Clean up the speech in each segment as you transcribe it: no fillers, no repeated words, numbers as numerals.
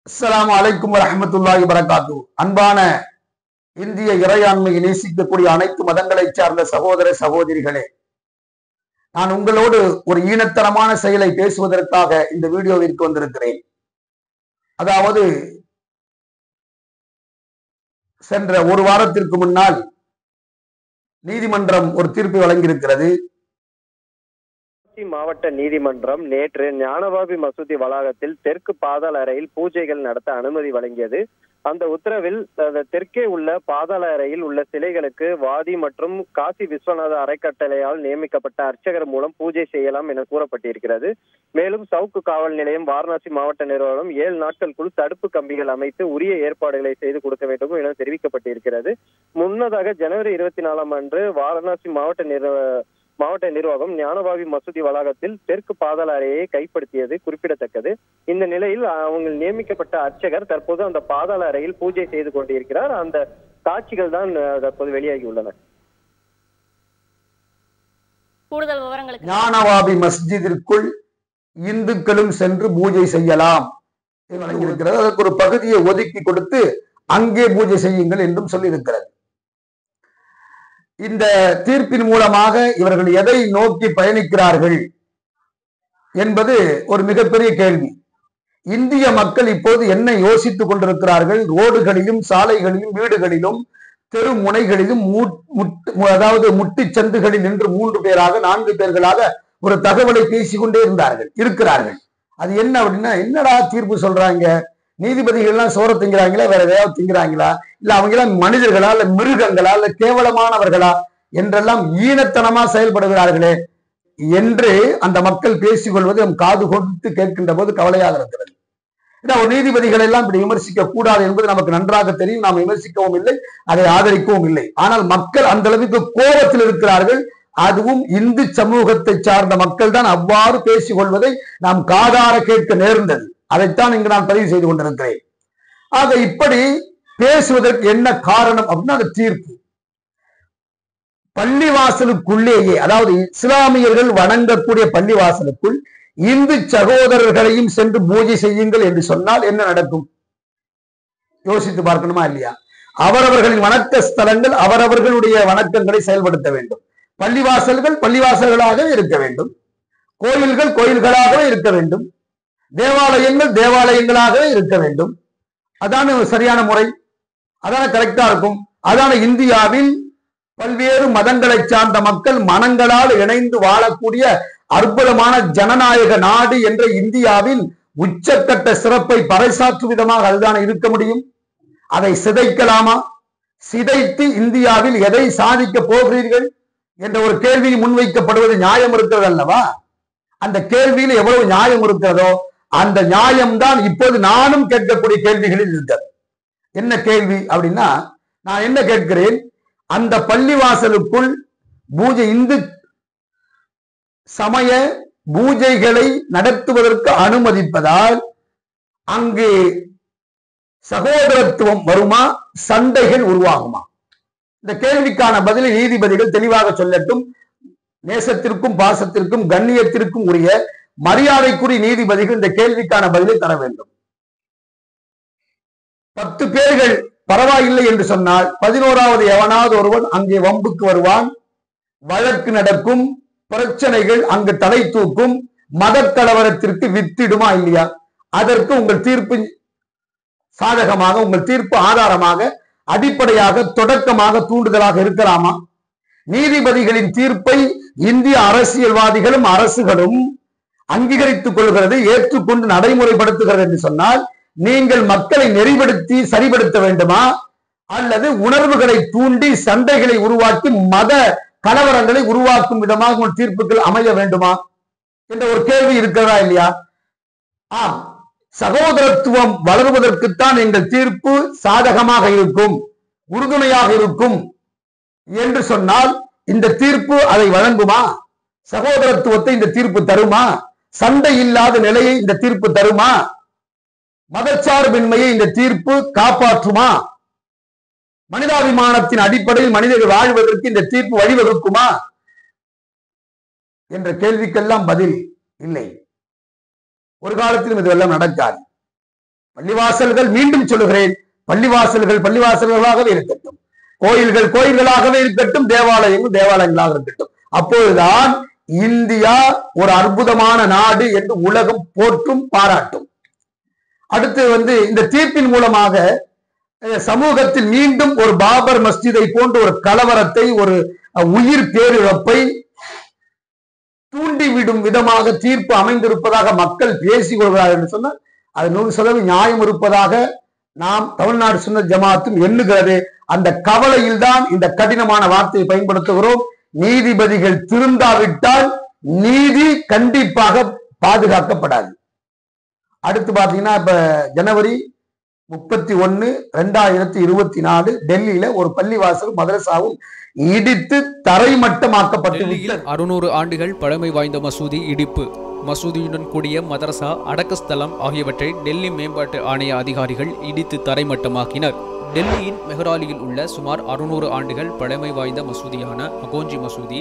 அஸ்ஸலாமு அலைக்கும் வரஹ்மத்துல்லாஹி வபரகாத்துஹு. அன்பான இந்திய இறையாண்மையை நேசிக்கக்கூடிய அனைத்து மதங்களைச் சார்ந்த சகோதர சகோதரிகளே, நான் உங்களோடு ஒரு ஈனத்தனமான செயலை பேசுவதற்காக இந்த வீடியோவிற்கு வந்திருக்கிறேன். அதாவது சென்ற ஒரு வாரத்திற்கு முன்னால் நீதிமன்றம் ஒரு தீர்ப்பை வழங்கியிருக்கிறது. மாவட்ட நீதிமன்றம் நேற்று ஞானவாபி மசூதி வளாகத்தில் தெற்கு பாதாள அறையில் பூஜைகள் நடத்த அனுமதி வழங்கியது. அந்த உத்தரவில் தெற்கே உள்ள பாதாள அறையில் உள்ள சிலைகளுக்கு வாதி மற்றும் காசி விஸ்வநாத அறக்கட்டளையால் நியமிக்கப்பட்ட அர்ச்சகர் மூலம் பூஜை செய்யலாம் என கூறப்பட்டிருக்கிறது. மேலும் சவுக்கு காவல் நிலையம் வாரணாசி மாவட்ட நிர்வாகம் 7 நாட்களுக்குள் தடுப்பு கம்பிகள் அமைத்து உரிய ஏற்பாடுகளை செய்து கொடுக்க வேண்டும் என தெரிவிக்கப்பட்டிருக்கிறது. முன்னதாக ஜனவரி 24 அன்று வாரணாசி மாவட்ட நிர்வாகம் ஞானவாபி மசூதி வளாகத்தில் தெற்கு பாதாள அறையை கைப்படுத்தியது குறிப்பிடத்தக்கது. இந்த நிலையில் அவங்க நியமிக்கப்பட்ட அர்ச்சகர் தற்போது அந்த பாதாள அறையில் பூஜை செய்து கொண்டிருக்கிறார். அந்த காட்சிகள் தான் தற்போது வெளியாகி உள்ளன. கூடுதல் விவரங்களுக்கு ஞானவாபி மஸ்ஜிதிற்குள் இந்துக்களும் சென்று பூஜை செய்யலாம் வழங்கியிருக்கிறது. அதற்கு ஒரு பகுதியை ஒதுக்கி கொடுத்து அங்கே பூஜை செய்யுங்கள் என்றும் சொல்லியிருக்கிறது. இந்த தீர்ப்பின் மூலமாக இவர்கள் எதை நோக்கி பயணிக்கிறார்கள் என்பது ஒரு மிகப்பெரிய கேள்வி. இந்திய மக்கள் இப்போது என்ன யோசித்துக் கொண்டிருக்கிறார்கள்? ரோடுகளிலும் சாலைகளிலும் வீடுகளிலும் தெரு முனைகளிலும் அதாவது முட்டிச்சந்துகளில் நின்று 3 பேராக 4 பேர்களாக ஒரு தகவலை பேசிக்கொண்டே இருக்கிறார்கள். அது என்ன அப்படின்னா, என்னடா தீர்ப்பு சொல்றாங்க? நீதிபதிகள் எல்லாம் சோற திங்கிறாங்களா, வேற ஏதாவது திங்கிறாங்களா, இல்ல அவங்க எல்லாம் மனிதர்களா, இல்ல மிருகங்களா, இல்ல கேவலமானவர்களா என்றெல்லாம் ஈனத்தனமா செயல்படுகிறார்களே என்று அந்த மக்கள் பேசிக்கொள்வது நம் காது கொடுத்து கேட்கின்ற போது கவலையாக இருக்கிறது. ஒரு நீதிபதிகள் எல்லாம் இப்படி விமர்சிக்க கூடாது என்பது நமக்கு நன்றாக தெரியும். நாம் விமர்சிக்கவும் இல்லை, அதை ஆதரிக்கவும் இல்லை. ஆனால் மக்கள் அந்த அளவுக்கு கோபத்தில் இருக்கிறார்கள். அதுவும் இந்து சமூகத்தை சார்ந்த மக்கள் தான் அவ்வாறு பேசிக்கொள்வதை நாம் காதார கேட்க நேர்ந்தது. அதைத்தான் இங்கு நான் பதிவு செய்து கொண்டிருக்கிறேன். ஆக இப்படி பேசுவதற்கு என்ன காரணம் அப்படின்னா, அந்த தீர்ப்பு பள்ளிவாசலுக்குள்ளேயே, அதாவது இஸ்லாமியர்கள் வணங்கக்கூடிய பள்ளிவாசலுக்குள் இந்து சகோதரர்களையும் சென்று பூஜை செய்யுங்கள் என்று சொன்னால் என்ன நடக்கும்? யோசித்து பார்க்கணுமா இல்லையா? அவரவர்களின் வணக்க ஸ்தலங்கள் அவரவர்களுடைய வணக்கங்களை செயல்படுத்த வேண்டும். பள்ளிவாசல்கள் பள்ளிவாசல்களாகவே இருக்க வேண்டும். கோயில்கள் கோயில்களாகவே இருக்க வேண்டும். தேவாலயங்கள் தேவாலயங்களாகவே இருக்க வேண்டும். அதான சரியான முறை, அதான கரெக்டா இருக்கும். அதான இந்தியாவில் பல்வேறு மதங்களை சார்ந்த மக்கள் மனங்களால் இணைந்து வாழக்கூடிய அற்புதமான ஜனநாயக நாடு என்ற இந்தியாவின் உச்சக்கட்ட சிறப்பை பறைசாற்றும் விதமாக அதுதான் இருக்க முடியும். அதை சிதைக்கலாமா? சிதைத்து இந்தியாவில் எதை சாதிக்க போகிறீர்கள் என்ற ஒரு கேள்வி முன்வைக்கப்படுவது நியாயம் இருக்கிறது அல்லவா? அந்த கேள்வியில் எவ்வளவு நியாயம் இருக்கிறதோ அந்த நியாயம்தான் இப்போது நானும் கேட்கக்கூடிய கேள்விகளில் இருக்கிறது. என்ன கேள்வி அப்படின்னா, நான் என்ன கேட்கிறேன், அந்த பள்ளிவாசலுக்குள் பூஜை இந்து சமய பூஜைகளை நடத்துவதற்கு அனுமதிப்பதால் அங்கு சகோதரத்துவம் வருமா, சண்டைகள் உருவாகுமா? இந்த கேள்விக்கான பதிலை நீதிபதிகள் தெளிவாக சொல்லட்டும். நேசத்திற்கும் பாசத்திற்கும் கண்ணியத்திற்கும் உரிய மரியாதைக்குரிய நீதிபதிகள் இந்த கேள்விக்கான பதிலை தர வேண்டும். 10 பேர்கள் பரவாயில்லை என்று சொன்னால் 11வது எவனாவது ஒருவன் அங்கே வம்புக்கு வருவான், வழக்கு நடக்கும், பிரச்சனைகள் அங்கு தலை தூக்கும், மத கலவரத்திற்கு வித்திடுமா இல்லையா? அதற்கு உங்கள் தீர்ப்பு சாதகமாக, உங்கள் தீர்ப்பு ஆதாரமாக, அடிப்படையாக, தொடக்கமாக, தூண்டுதலாக இருக்கலாமா? நீதிபதிகளின் தீர்ப்பை இந்திய அரசியல்வாதிகளும் அரசுகளும் அங்கீகரித்துக் கொள்கிறது, ஏற்றுக்கொண்டு நடைமுறைப்படுத்துகிறது என்று சொன்னால் நீங்கள் மக்களை நெறிப்படுத்தி சரிபடுத்த வேண்டுமா, அல்லது உணர்வுகளை தூண்டி சண்டைகளை உருவாக்கி மத கலவரங்களை உருவாக்கும் விதமாக உங்கள் தீர்ப்புகள் அமைய வேண்டுமா என்ற ஒரு கேள்வி இருக்கிறதா இல்லையா? சகோதரத்துவம் வளருவதற்குத்தான் எங்கள் தீர்ப்பு சாதகமாக இருக்கும், உறுதுணையாக இருக்கும் என்று சொன்னால் இந்த தீர்ப்பு அதை வழங்குமா? சகோதரத்துவத்தை இந்த தீர்ப்பு தருமா? சண்டை இல்லாத நிலையை இந்த தீர்ப்பு தருமா? மதச்சார்பின்மையை இந்த தீர்ப்பு காப்பாற்றுமா? மனிதாபிமானத்தின் அடிப்படையில் மனிதர்கள் வாழ்வதற்கு இந்த தீர்ப்பு வழிவகுக்குமா என்ற கேள்விக்கெல்லாம் பதில் இல்லை. ஒரு காலத்திலும் இதுவெல்லாம் நடக்காது. பள்ளிவாசல்கள், மீண்டும் சொல்லுகிறேன், பள்ளிவாசல்கள் பள்ளிவாசல்களாகவே இருக்கட்டும், கோயில்கள் கோயில்களாகவே இருக்கட்டும், தேவாலயங்கள் தேவாலயங்களாக இருக்கட்டும். அப்பொழுதுதான் இந்தியா ஒரு அற்புதமான நாடு என்று உலகம் போற்றும், பாராட்டும். அடுத்து இந்த தீர்ப்பின் மூலமாக சமூகத்தில் மீண்டும் ஒரு பாபர் மஸ்ஜிதை போன்ற ஒரு கலவரத்தை, ஒரு உயிர் பேரிழப்பை தூண்டிவிடும் விதமாக தீர்ப்பு அமைந்திருப்பதாக மக்கள் பேசிக் கொள்கிறார்கள் என்று சொன்னால் அது 100% நியாயம் இருப்பதாக நாம் தமிழ்நாடு சுன்னத் ஜமாத்தும் எண்ணுகிறது. அந்த கவலையில் தான் இந்த கடினமான வார்த்தையை பயன்படுத்துகிறோம். நீதிபதிகள் திருந்தாவிட்டால் நீதி கண்டிப்பாக பாதுகாக்கப்படாது. அடுத்து பாத்தீங்கன்னா இப்ப ஜனவரி 31, 2024 டெல்லியில ஒரு பள்ளிவாசல் மதரசாவும் இடித்து தரைமட்டமாக்கப்பட்டு 600 ஆண்டுகள் பழமை வாய்ந்த மசூதி இடிப்பு. மசூதியுடன் கூடிய மதரசா, அடக்கஸ்தலம் ஆகியவற்றை டெல்லி மேம்பாட்டு ஆணைய அதிகாரிகள் இடித்து தரைமட்டமாக்கினர். டெல்லியின் மெஹ்ராலியில் உள்ள சுமார் 600 ஆண்டுகள் பழமை வாய்ந்த மசூதியான அகோஞ்சி மசூதி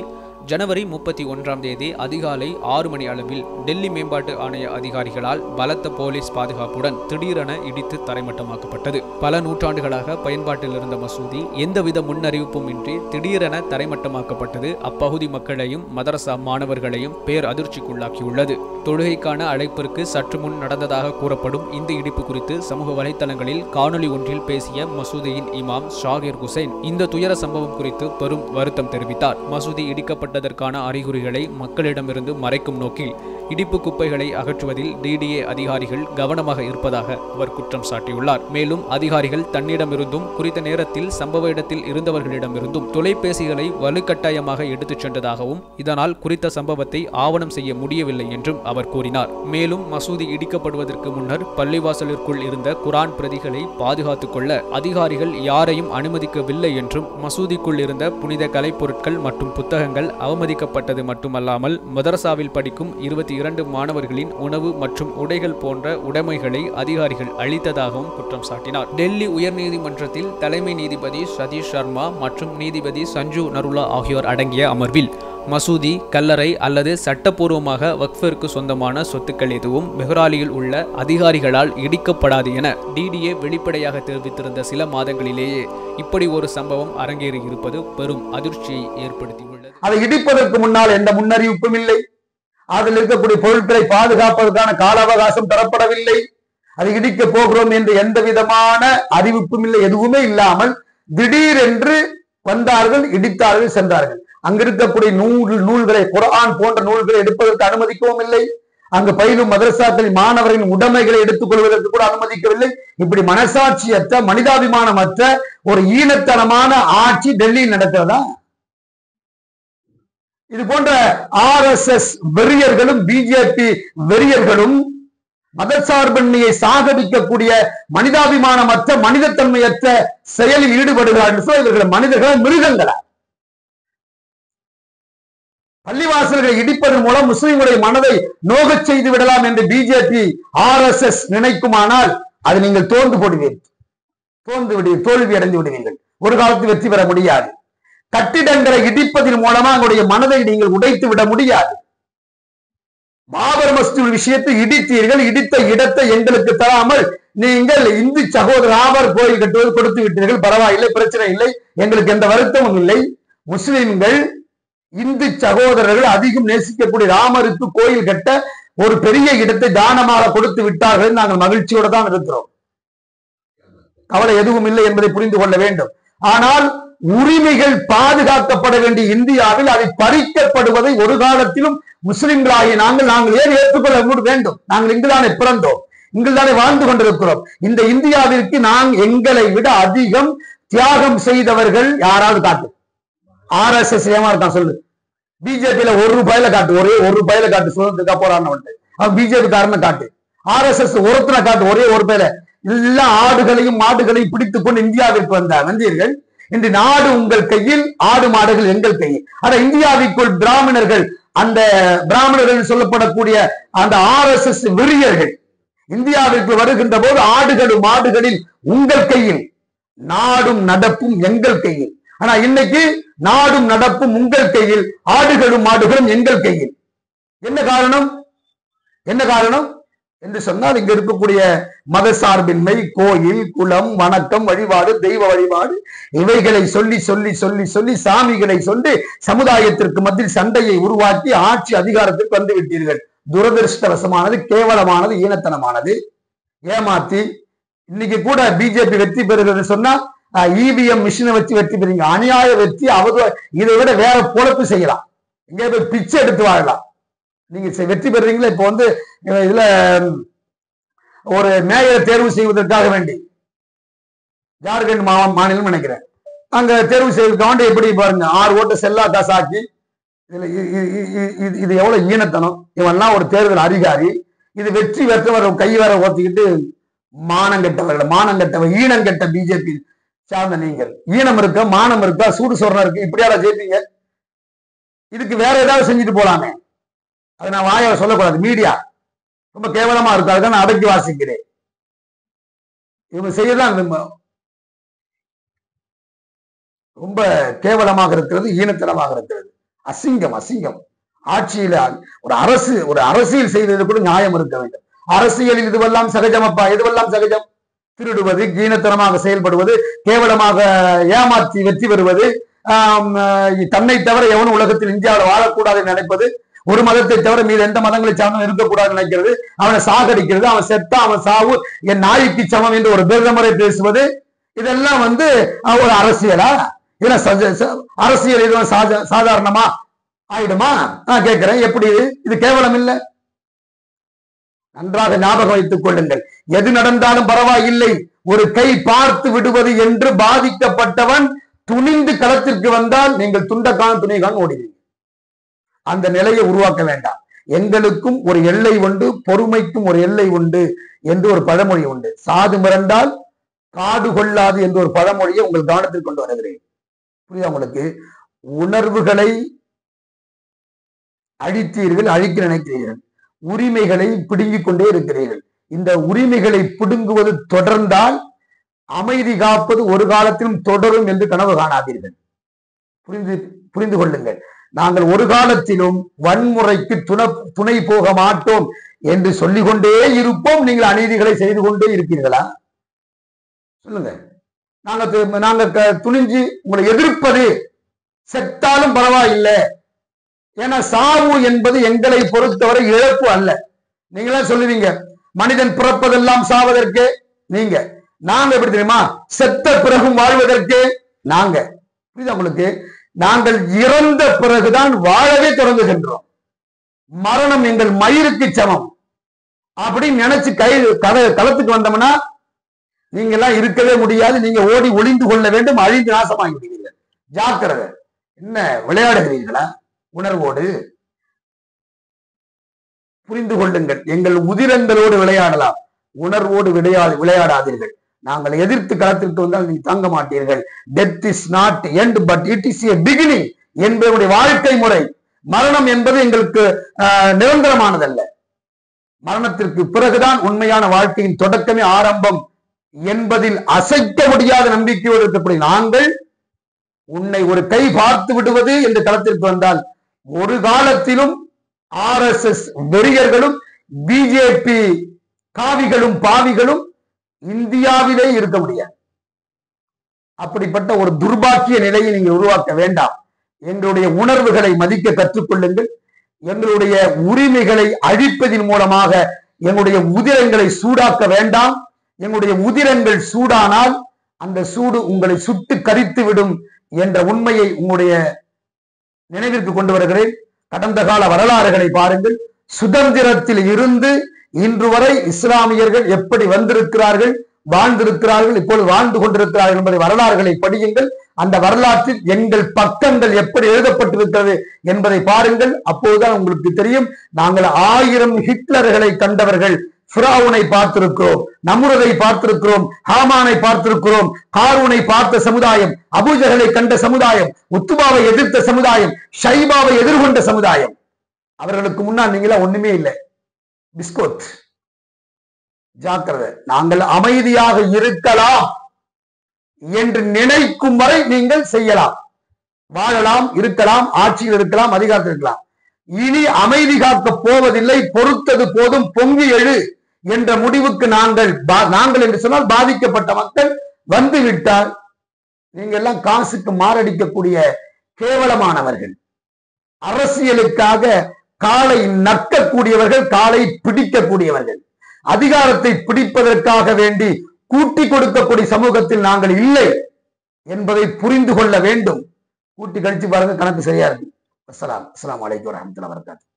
ஜனவரி 31 அதிகாலை 6 மணி அளவில் டெல்லி மேம்பாட்டு ஆணைய அதிகாரிகளால் பலத்த போலீஸ் பாதுகாப்புடன் திடீரென இடித்து தரைமட்டமாக்கப்பட்டது. பல நூற்றாண்டுகளாக பயன்பாட்டில் இருந்த மசூதி எந்தவித முன்னறிவிப்பும் இன்றி திடீரென தரைமட்டமாக்கப்பட்டது அப்பகுதி மக்களையும் மதரசா மாணவர்களையும் பேர் அதிர்ச்சிக்குள்ளாக்கியுள்ளது. தொழுகைக்கான அழைப்பிற்கு சற்று முன் நடந்ததாக கூறப்படும் இந்த இடிப்பு குறித்து சமூக வலைதளங்களில் காணொலி ஒன்றில் பேசிய மசூதியின் இமாம் ஷாகிர் ஹுசைன் இந்த துயர சம்பவம் குறித்து பெரும் வருத்தம் தெரிவித்தார். மசூதி இடிக்கப்பட்ட அதற்கான அறிகுறிகளை மக்களிடமிருந்து மறைக்கும் நோக்கில் இடிப்பு குப்பைகளை அகற்றுவதில் டிடிஏ அதிகாரிகள் கவனமாக இருப்பதாக அவர் குற்றம் சாட்டியுள்ளார். மேலும் அதிகாரிகள் தன்னிடமிருந்தும் குறித்த நேரத்தில் சம்பவ இடத்தில் இருந்தவர்களிடமிருந்தும் தொலைபேசிகளை வலுக்கட்டாயமாக எடுத்துச் சென்றதாகவும் இதனால் குறித்த சம்பவத்தை ஆவணம் செய்ய முடியவில்லை என்றும் அவர் கூறினார். மேலும் மசூதி இடிக்கப்படுவதற்கு முன்னர் பள்ளிவாசலிற்குள் இருந்த குரான் பிரதிகளை பாதுகாத்துக் கொள்ள அதிகாரிகள் யாரையும் அனுமதிக்கவில்லை என்றும் மசூதிக்குள் இருந்த புனித கலைப்பொருட்கள் மற்றும் புத்தகங்கள் அவமதிக்கப்பட்டது மட்டுமல்லாமல் மதரசாவில் படிக்கும் 22 மாணவர்களின் உணவு மற்றும் உடைகள் போன்ற உடைமைகளை அதிகாரிகள் அளித்ததாகவும் குற்றம் சாட்டினார். டெல்லி உயர்நீதிமன்றத்தில் தலைமை நீதிபதி சதீஷ் சர்மா மற்றும் நீதிபதி சஞ்சு நருலா ஆகியோர் அடங்கிய அமர்வில் மசூதி, கல்லறை அல்லது சட்டப்பூர்வமாக வக்ஃபிற்கு சொந்தமான சொத்துக்கள் எதுவும் மெஹ்ராலியில் உள்ள அதிகாரிகளால் இடிக்கப்படாது என டிடிஏ வெளிப்படையாக தெரிவித்திருந்த சில மாதங்களிலேயே இப்படி ஒரு சம்பவம் அரங்கேறி இருப்பது பெரும் அதிர்ச்சியை ஏற்படுத்தியுள்ளது. அதை இடிப்பதற்கு முன்னால் எந்த முன்னறிவிப்பும் இல்லை. அதில் இருக்கக்கூடிய பொருட்களை பாதுகாப்பதற்கான கால அவகாசம் தரப்படவில்லை. அதை இடிக்க போகிறோம் என்று எந்த விதமான அறிவிப்பும் இல்லை. எதுவுமே இல்லாமல் திடீரென்று வந்தார்கள், இடித்தார்கள், சென்றார்கள். அங்க இருக்கக்கூடிய நூல்களை, குர்ஆன் போன்ற நூல்களை எடுப்பதற்கு அனுமதிக்கவும் இல்லை. அங்கு பயிலும் மதரசாக்களின் மாணவர்களின் உடைமைகளை எடுத்துக் கொள்வதற்கு கூட அனுமதிக்கவில்லை. இப்படி மனசாட்சியற்ற, மனிதாபிமானமற்ற ஒரு ஈனத்தனமான ஆட்சி டெல்லியில் நடக்கிறதா? இது போன்ற RSS வெறியர்களும் பிஜேபி வெறியர்களும் மதசார்பன்மையை சாகடிக்கக்கூடிய மனிதாபிமானமற்ற, மனிதத்தன்மையற்ற செயலில் ஈடுபடுகிறார்கள். இவர்கள் மனிதர்கள், மிருகங்களா? பள்ளிவாசல்களை இடிப்பதன் மூலம் முஸ்லிம்களுடைய மனதை நோகச் செய்து விடலாம் என்று பிஜேபி RSS நினைக்குமானால் அது நீங்கள் தோல்வி அடைந்து விடுவீர்கள். ஒரு காலத்தில் வெற்றி பெற முடியாது. கட்டிடங்களை இடிப்பதன் மூலமா அவங்களுடைய மனதை நீங்கள் உடைத்து விட முடியாது. பாபர் மஸ்ஜித் விஷயத்தை இடித்தீர்கள், இடித்த இடத்தை எங்களுக்கு தராமல் நீங்கள் இந்து சகோதர ராமர் கோயில் கட்டுவது கொடுத்து விட்டீர்கள். பரவாயில்லை, பிரச்சனை இல்லை, எங்களுக்கு எந்த வருத்தமும் இல்லை. முஸ்லிம்கள், இந்து சகோதரர்கள் அதிகம் நேசிக்கக்கூடிய ராமருக்கு கோயில் கட்ட ஒரு பெரிய இடத்தை தானமாக கொடுத்து விட்டார்கள். நாங்கள் மகிழ்ச்சியோடு தான் இருக்கிறோம். கவலை எதுவும் இல்லை என்பதை புரிந்து கொள்ள வேண்டும். ஆனால் உரிமைகள் பாதுகாக்கப்பட வேண்டிய இந்தியாவில் அதை பறிக்கப்படுவதை ஒரு காலத்திலும் முஸ்லிம்களாகிய நாங்கள் ஏன் ஏற்றுக்கொள்ள வேண்டும்? நாங்கள் இங்குதானே பிறந்தோம், இங்குதானே வாழ்ந்து கொண்டிருக்கிறோம். இந்த இந்தியாவிற்கு எங்களை விட அதிகம் தியாகம் செய்தவர்கள் யாராவது காட்டு. RSS ஏமாறுதான் சொல்லு. பிஜேபியில ₹1 காட்டு, ஒரே ₹1 காட்டு, சுதந்திரத்துக்காக போராடினவன் அவன் பிஜேபி காரனை காட்டு. RSS ஒருத்தனை காட்டு, ஒரே ₹1. எல்லா ஆடுகளையும் மாடுகளையும் பிடித்துக் கொண்டு இந்தியாவிற்கு வந்தீர்கள். இன்று நாடு உங்கள் கையில், ஆடு மாடுகள் எங்கள் கையில். ஆனா இந்தியாவிற்குள் பிராமணர்கள், அந்த பிராமணர்கள் சொல்லப்படக்கூடிய அந்த RSS வெறியர்கள் இந்தியாவிற்கு வருகின்ற போது ஆடுகளும் மாடுகளில் உங்கள் கையில், நாடும் நடப்பும் எங்கள் கையில். ஆனா இன்னைக்கு நாடும் நடப்பும் உங்கள் கையில், ஆடுகளும் மாடுகளும் எங்கள் கையில். என்ன காரணம்? என்று சொன்னால் இங்க இருக்கக்கூடிய மத சார்பின்மை, கோயில், குலம், வணக்கம், வழிபாடு, தெய்வ வழிபாடு இவைகளை சொல்லி சொல்லி சொல்லி சொல்லி சாமிகளை சொல்லி சமுதாயத்திற்கு மத்தியில் சண்டையை உருவாக்கி ஆட்சி அதிகாரத்திற்கு வந்து விட்டீர்கள். துரதிருஷ்டவசமானது, கேவலமானது, ஈனத்தனமானது, ஏமாத்தி. இன்னைக்கு கூட பிஜேபி வெற்றி பெறுகிறது சொன்னா இவிஎம் மிஷினை வச்சு வெற்றி பெறுங்க. அநியாய வெற்றி. இதை விட வேற பொழப்பு செய்யலாம். இங்கே போய் பிச்சை எடுத்து வாழலாம். நீங்க வெற்றி பெறுறீங்களா? இப்போ வந்து இதுல ஒரு மேயரை தேர்வு செய்வதற்காக வேண்டி ஜார்க்கண்ட் மாநிலம் நினைக்கிறேன், அங்க தேர்வு செய்வதற்காக எப்படி பாருங்க 6 ஓட்டு செல்லா காசாக்கி. இது எவ்வளவு ஈனத்தனம். இவெல்லாம் ஒரு தேர்தல் அதிகாரி. இது வெற்றி பெற்றவர் கை வேற ஓத்திக்கிட்டு மானங்கெட்டவர்கள், மானங்கெட்டவர், ஈனங்கெட்ட பிஜேபி சார்ந்த நீங்கள். ஈனம் இருக்கா, மானம் இருக்கா, சூடு சொரணம் இருக்கு, இப்படியால ஜெயிப்பீங்க? இதுக்கு வேற ஏதாவது செஞ்சுட்டு போலாமே. அதை நான் வாயால சொல்லக்கூடாது. மீடியா ரொம்ப கேவலமா இருக்கு. அதுதான் நான் அடக்கி வாசிக்கிறேன். இவங்க செய்யதான் ரொம்ப கேவலமாக இருக்கிறது, ஈனத்தனமாக இருக்கிறது, அசிங்கம் அசிங்கம். ஆட்சியில ஒரு அரசியல் செய்வது கூட நியாயம் இருக்க வேண்டும். அரசியலில் இதுவெல்லாம் சகஜமப்பா. எதுவெல்லாம் சகஜம்? திருடுவது, ஈனத்தனமாக செயல்படுவது, கேவலமாக ஏமாற்றி வெற்றி பெறுவது, தன்னை தவிர எவனும் உலகத்தில் இந்தியாவில் வாழக்கூடாது நினைப்பது, ஒரு மதத்தை தவிர மீது எந்த மதங்களை சார்ந்தும் இருக்கக்கூடாது நினைக்கிறது, அவனை சாகடிக்கிறது, அவன் செத்தா அவன் சாவு என் நாய்க்கு சமம் என்று ஒரு பிரதமரை பேசுவது, இதெல்லாம் வந்து ஒரு அரசியலா? அரசியல் இது சாதாரணமா ஆயிடுமா? நான் கேட்கிறேன், எப்படி இது கேவலம் இல்லை? நன்றாக ஞாபகம் வைத்துக் கொள்ளுங்கள். எது நடந்தாலும் பரவாயில்லை, ஒரு கை பார்த்து விடுவது என்று பாதிக்கப்பட்டவன் துணிந்து களத்திற்கு வந்தால் நீங்கள் துண்டக்கான துணிகான் ஓடுவீங்க. அந்த நிலையை உருவாக்க வேண்டாம். எங்களுக்கும் ஒரு எல்லை உண்டு, பொறுமைக்கும் ஒரு எல்லை உண்டு என்று ஒரு பழமொழி உண்டு. சாது மிரண்டால் காடு கொள்ளாது என்று ஒரு பழமொழியை உங்கள் கவனத்தில் கொண்டு வருகிறேன். புரியுதா உங்களுக்கு? உணர்வுகளை அழித்தீர்கள், அழிக்க நினைக்கிறீர்கள், உரிமைகளை பிடுங்கிக் கொண்டே இருக்கிறீர்கள். இந்த உரிமைகளை பிடுங்குவது தொடர்ந்தால் அமைதி காப்பது ஒரு காலத்திலும் தொடரும் என்று கனவு காணாதீர்கள். புரிந்து கொள்ளுங்கள். நாங்கள் ஒரு காலத்திலும் வன்முறைக்கு துணை போக மாட்டோம் என்று சொல்லிக்கொண்டே இருப்போம். நீங்கள் அநீதிகளை செய்து கொண்டே இருப்பீர்களா? சொல்லுங்க. நாங்க துணிஞ்சு உங்களை எதிர்ப்பது செத்தாலும் பரவாயில்லை. ஏன்னா சாவு என்பது எங்களை பொறுத்தவரை இழப்பு அல்ல. நீங்களா சொல்லுவீங்க மனிதன் பிறப்பதெல்லாம் சாவதற்கு. நாங்க எப்படி தெரியுமா? செத்த பிறகும் வாழ்வதற்கு. நாங்க புரியுதா உங்களுக்கு? நாங்கள் இறந்த பிறகுதான் வாழவே தொடங்குகின்றோம். மரணம் எங்கள் மயிருக்கு சமம் அப்படின்னு நினைச்சு களத்துக்கு வந்தோம்னா நீங்க எல்லாம் இருக்கவே முடியாது. நீங்க ஓடி ஒளிந்து கொள்ள வேண்டும், அழிந்து நாசமாகி விடுவீர்கள். ஜாக்கிரதை. என்ன விளையாடுகிறீர்களா உணர்வோடு? புரிந்து கொள்ளுங்கள். எங்கள் உதிரங்களோடு விளையாடலாம், உணர்வோடு விளையாடாதீர்கள். நாங்கள் எதிர்த்து களத்திற்கு வந்தால் நீங்க தாங்க மாட்டீர்கள். Death is not end but it is a beginning என்பதுடைய வாழ்க்கை முறை. மரணம் என்பது எங்களுக்கு நிரந்தரமானதல்ல. மரணத்திற்கு பிறகுதான் உண்மையான வாழ்க்கையின் தொடக்கமே ஆரம்பம் என்பதில் அசைக்க முடியாத நம்பிக்கையோடு இருக்கக்கூடிய நாங்கள் உன்னை ஒரு கை பார்த்து விடுவது என்று களத்திற்கு வந்தால் ஒரு காலத்திலும் RSS வெறியர்களும் பிஜேபி காவிகளும் பாவிகளும் இந்தியாவிலே இருக்க முடியாது. அப்படிப்பட்ட ஒரு துர்பாக்கிய நிலையை நீங்கள் உருவாக்க வேண்டாம். எங்களுடைய உணர்வுகளை மதிக்க கற்றுக்கொள்ளுங்கள். எங்களுடைய உரிமைகளை அழிப்பதன் மூலமாக எங்களுடைய உதிரங்களை சூடாக்க வேண்டாம். எங்களுடைய உதிரங்கள் சூடானால் அந்த சூடு உங்களை சுட்டு கரித்து விடும் என்ற உண்மையை உங்களுடைய நினைவிற்கு கொண்டு வருகிறேன். கடந்த கால வரலாறுகளை பாருங்கள். சுதந்திரத்தில் இருந்து இன்று வரை இஸ்லாமியர்கள் எப்படி வந்திருக்கிறார்கள், வாழ்ந்திருக்கிறார்கள், இப்பொழுது வாழ்ந்து கொண்டிருக்கிறார்கள் என்பதை வரலாறுகளை படியுங்கள். அந்த வரலாற்றில் எங்கள் பக்கங்கள் எப்படி எழுதப்பட்டிருக்கிறது என்பதை பாருங்கள். அப்போதுதான் உங்களுக்கு தெரியும். நாங்கள் 1000 ஹிட்லர்களை கண்டவர்கள். ஃபிரௌனை பார்த்திருக்கிறோம், நம்ருதை பார்த்திருக்கிறோம், ஹாமானை பார்த்திருக்கிறோம், காரூனை பார்த்த சமுதாயம், அபூஜஹலை கண்ட சமுதாயம், உத்துபாவை எதிர்த்த சமுதாயம், ஷைபாவை எதிர்கொண்ட சமுதாயம். அவர்களுக்கு முன்னால் நீங்களா ஒண்ணுமே இல்லை, பிஸ்கோத். ஜாக்கிரதை. நாங்கள் அமைதியாக இருக்கலாம் என்று நினைக்கும் வரை நீங்கள் செய்யலாம், வாழலாம், இருக்கலாம், ஆட்சியில் இருக்கலாம், அதிகாரத்தில் இருக்கலாம். இனி அமைதி காக்க போவதில்லை. பொறுத்தது போதும், பொங்கி எழு என்ற முடிவுக்கு நாங்கள் என்று சொன்னால் பாதிக்கப்பட்ட மக்கள் வந்து விட்டால் நீங்க எல்லாம் காசுக்கு மாரடிக்கக்கூடிய கேவலமானவர்கள், அரசியலுக்காக காலை நக்கக்கூடியவர்கள், காலை பிடிக்கக்கூடியவர்கள், அதிகாரத்தை பிடிப்பதற்காக வேண்டி கூட்டி கொடுக்கக்கூடிய சமூகத்தில் நாங்கள் இல்லை என்பதை புரிந்து கொள்ள வேண்டும். கூட்டி கழிச்சு பாருங்க, கணக்கு சரியா இருக்கு. அஸ்ஸலாமு அலைக்கும் வரஹ்மத்துல்லாஹி வபரகாத்துஹு.